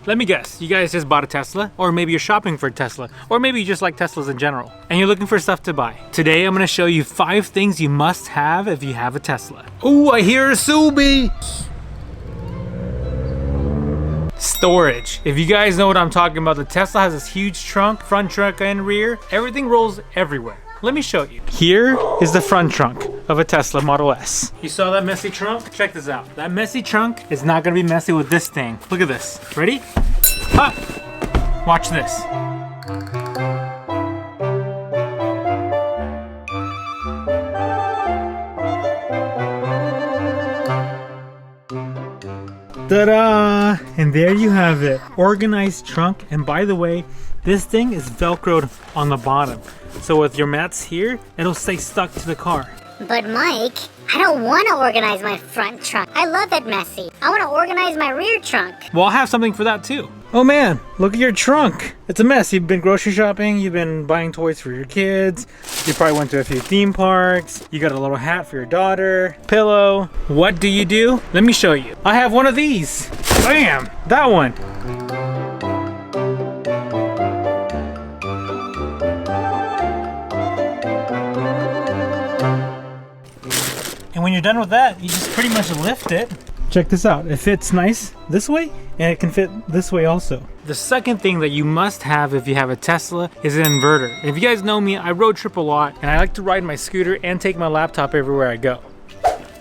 Let me guess, you guys just bought a Tesla, or maybe you're shopping for a Tesla, or maybe you just like Teslas in general, and you're looking for stuff to buy. Today, I'm gonna show you 5 things you must have if you have a Tesla. Ooh, I hear a Subi! Storage. If you guys know what I'm talking about, the Tesla has this huge trunk, front trunk and rear. Everything rolls everywhere. Let me show you. Here is the front trunk of a Tesla Model S. You saw that messy trunk? Check this out. That messy trunk is not gonna be messy with this thing. Look at this. Ready? Ha! Watch this. Ta-da! And there you have it. Organized trunk. And by the way, this thing is Velcroed on the bottom. So with your mats here, it'll stay stuck to the car. But Mike, I don't want to organize my front trunk. I love it messy. I want to organize my rear trunk. Well, I'll have something for that too. Oh man, look at your trunk. It's a mess. You've been grocery shopping, you've been buying toys for your kids, you probably went to a few theme parks, you got a little hat for your daughter, pillow. What do? Let me show you. I have one of these. Bam! That one. And when you're done with that, you just pretty much lift it. Check this out. It fits nice this way, and it can fit this way also. The second thing that you must have if you have a Tesla is an inverter. If you guys know me, I road trip a lot, and I like to ride my scooter and take my laptop everywhere I go.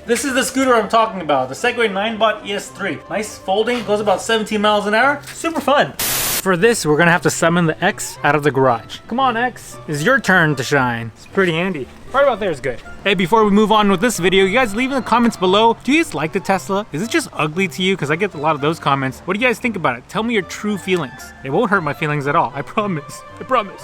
This is the scooter I'm talking about, the Segway 9bot ES3. Nice folding, goes about 17 miles an hour. Super fun. For this, we're gonna have to summon the X out of the garage. Come on, X. It's your turn to shine. It's pretty handy. Right about there is good. Hey, before we move on with this video, you guys leave in the comments below, do you guys like the Tesla? Is it just ugly to you? Because I get a lot of those comments. What do you guys think about it? Tell me your true feelings. It won't hurt my feelings at all. I promise. I promise.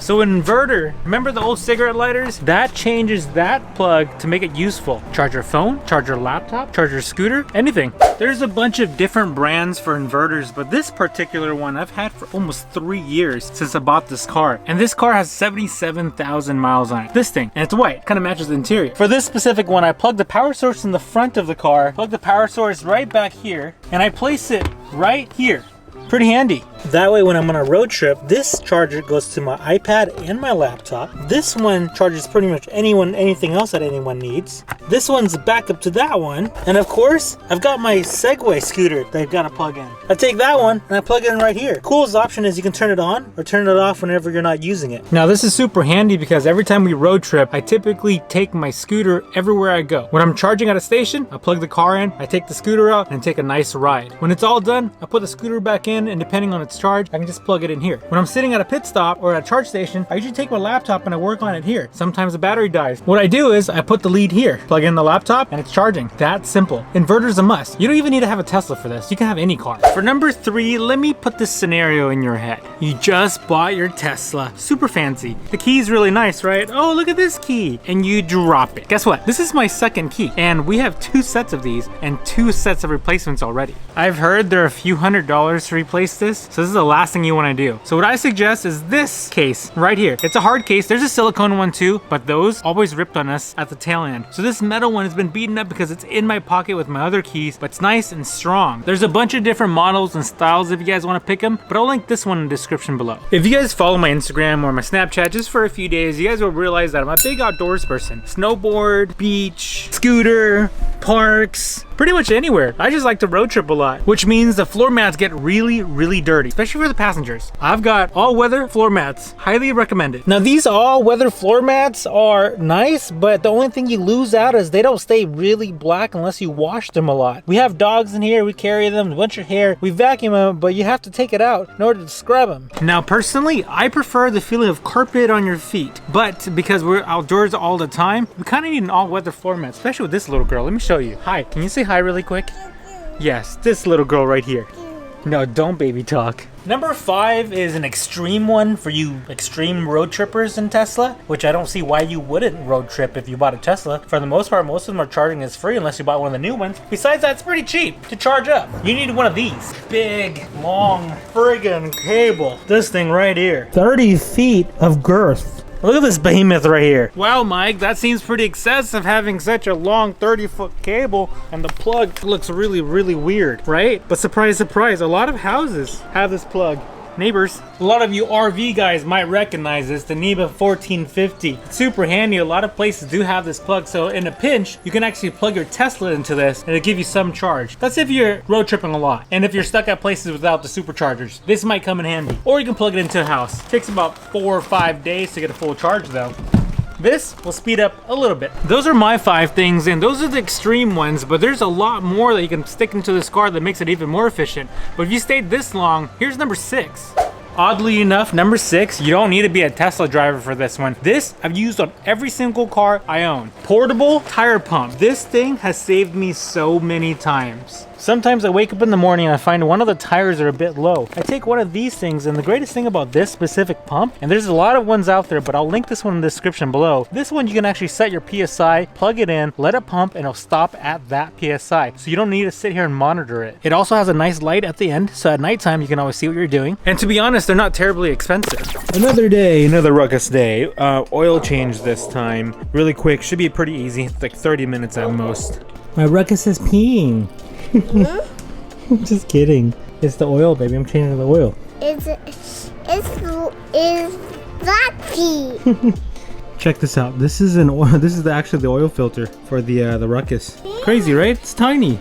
So an inverter, remember the old cigarette lighters? That changes that plug to make it useful. Charge your phone, charge your laptop, charge your scooter, anything. There's a bunch of different brands for inverters, but this particular one I've had for almost 3 years since I bought this car. And this car has 77,000 miles on it. This thing, and it's white, kind of matches the interior. For this specific one, I plug the power source in the front of the car, plug the power source right back here, and I place it right here. Pretty handy. That way when I'm on a road trip, this charger goes to my iPad and my laptop. This one charges pretty much anything else that anyone needs. This one's backup to that one. And of course, I've got my Segway scooter that I've got to plug in. I take that one and I plug it in right here. Coolest option is you can turn it on or turn it off whenever you're not using it. Now this is super handy because every time we road trip, I typically take my scooter everywhere I go. When I'm charging at a station, I plug the car in, I take the scooter out and take a nice ride. When it's all done, I put the scooter back in, and depending on its charge, I can just plug it in here. When I'm sitting at a pit stop or at a charge station, I usually take my laptop and I work on it here. Sometimes the battery dies. What I do is I put the lead here, plug in the laptop, and it's charging. That simple. Inverter's a must. You don't even need to have a Tesla for this. You can have any car. For number 3, let me put this scenario in your head. You just bought your Tesla. Super fancy. The key's really nice, right? Oh, look at this key. And you drop it. Guess what? This is my second key, and we have 2 sets of these and 2 sets of replacements already. I've heard they're a few $100s to replace this, so this is the last thing you want to do. So what I suggest is this case right here. It's a hard case. There's a silicone one too, but those always ripped on us at the tail end. So this metal one has been beaten up because it's in my pocket with my other keys, but it's nice and strong. There's a bunch of different models and styles if you guys want to pick them, but I'll link this one in the description below. If you guys follow my Instagram or my Snapchat just for a few days, you guys will realize that I'm a big outdoors person. Snowboard, beach, scooter, parks, pretty much anywhere. I just like to road trip a lot, which means the floor mats get really dirty, especially for the passengers. I've got all-weather floor mats, highly recommended. Now these all-weather floor mats are nice, but the only thing you lose out is they don't stay really black unless you wash them a lot. We have dogs in here, we carry them, a bunch of hair, we vacuum them, but you have to take it out in order to scrub them. Now personally, I prefer the feeling of carpet on your feet, but because we're outdoors all the time, we kind of need an all-weather floor mat, especially with this little girl. Let me show you. Hi, can you say hi really quick? Yes, this little girl right here. No, don't baby talk. Number 5 is an extreme one for you extreme road trippers in Tesla, which I don't see why you wouldn't road trip if you bought a Tesla. For the most part, most of them are charging as free unless you bought one of the new ones. Besides that, it's pretty cheap to charge up. You need one of these. Big, long, friggin' cable. This thing right here. 30 feet of girth. Look at this behemoth right here. Wow, Mike, that seems pretty excessive having such a long 30-foot cable and the plug looks really, really weird, right? But surprise, surprise, a lot of houses have this plug. Neighbors, a lot of you RV guys might recognize this, the NEMA 1450. It's super handy. A lot of places do have this plug, so in a pinch, you can actually plug your Tesla into this and it'll give you some charge. That's if you're road tripping a lot and if you're stuck at places without the superchargers. This might come in handy. Or you can plug it into a house. It takes about 4 or 5 days to get a full charge though. This will speed up a little bit. Those are my 5 things, and those are the extreme ones, but there's a lot more that you can stick into this car that makes it even more efficient. But if you stayed this long, here's number 6. Oddly enough, number 6, you don't need to be a Tesla driver for this one. This I've used on every single car I own. Portable tire pump. This thing has saved me so many times. Sometimes I wake up in the morning and I find one of the tires are a bit low. I take one of these things, and the greatest thing about this specific pump, and there's a lot of ones out there, but I'll link this one in the description below. This one you can actually set your PSI, plug it in, let it pump, and it'll stop at that PSI. So you don't need to sit here and monitor it. It also has a nice light at the end, so at nighttime you can always see what you're doing. And to be honest, they're not terribly expensive. Another day, another ruckus day. Oil change this time. Really quick, should be pretty easy. It's like 30 minutes at most. My ruckus is peeing. Just kidding. It's the oil, baby. I'm changing the oil. Is that pee? Check this out. This is an oil. This is actually the oil filter for the ruckus. Crazy, right? It's tiny.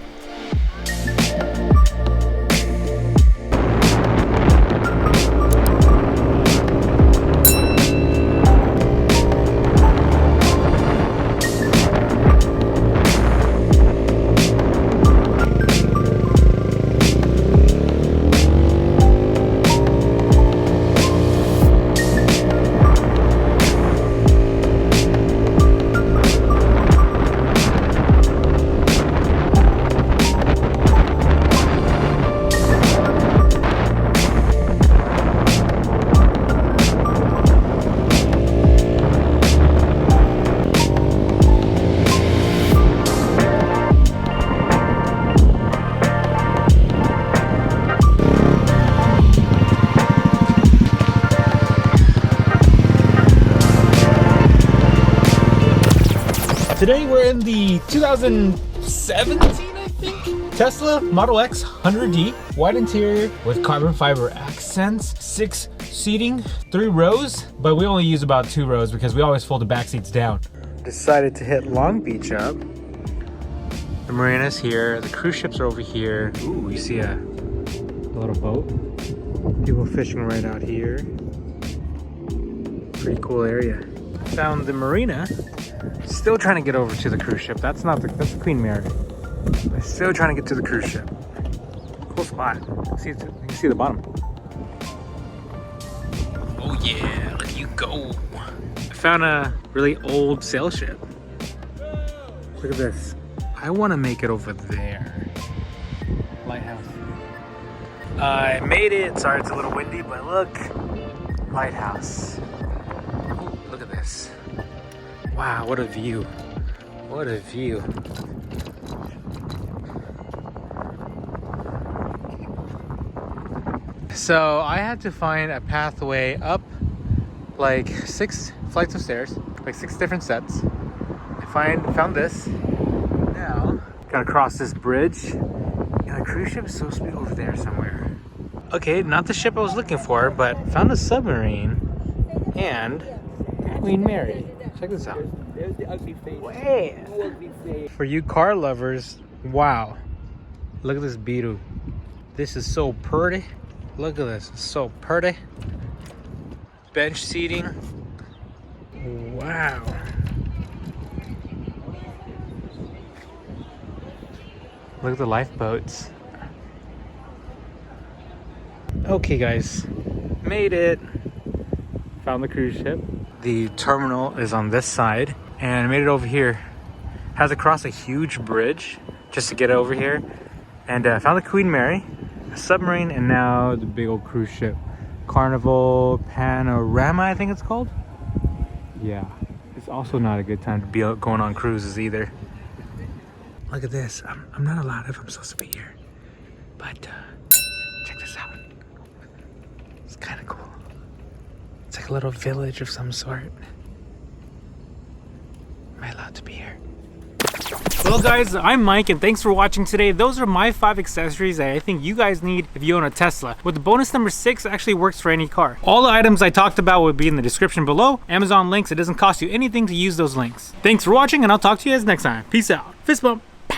Today we're in the 2017, I think, Tesla Model X 100D. White interior with carbon fiber accents, 6 seating, 3 rows, but we only use about 2 rows because we always fold the back seats down. Decided to hit Long Beach up. The marina's here, the cruise ships are over here. Ooh, you see a little boat. People fishing right out here. Pretty cool area. Found the marina. Still trying to get over to the cruise ship. That's the Queen Mary. But still trying to get to the cruise ship. Cool spot. You can see the bottom. Oh yeah, look you go. I found a really old sail ship. Look at this. I want to make it over there. Lighthouse. I made it. Sorry it's a little windy, but look. Lighthouse. Look at this. Wow, what a view. What a view. So I had to find a pathway up like 6 flights of stairs, like 6 different sets. I found this. Now, gotta cross this bridge. And the cruise ship is supposed to be over there somewhere. Okay, not the ship I was looking for, but found a submarine and Queen Mary. Check this out. There's the ugly face. Way. Ugly face. For you car lovers, wow. Look at this beetle. This is so pretty. Look at this, it's so pretty. Bench seating. Wow. Look at the lifeboats. Okay guys, made it. Found the cruise ship. The terminal is on this side and I made it over here. Had to cross a huge bridge just to get over here. And found the Queen Mary, a submarine, and now the big old cruise ship. Carnival Panorama, I think it's called. Yeah, it's also not a good time to be out going on cruises either. Look at this. I'm not allowed if I'm supposed to be here. But check this out. It's kind of cool. It's like like a little village of some sort. Am I allowed to be here? Well guys, I'm Mike and thanks for watching today. Those are my 5 accessories that I think you guys need if you own a Tesla. With the bonus number 6 actually works for any car. All the items I talked about would be in the description below. Amazon links, it doesn't cost you anything to use those links. Thanks for watching and I'll talk to you guys next time. Peace out. Fist bump.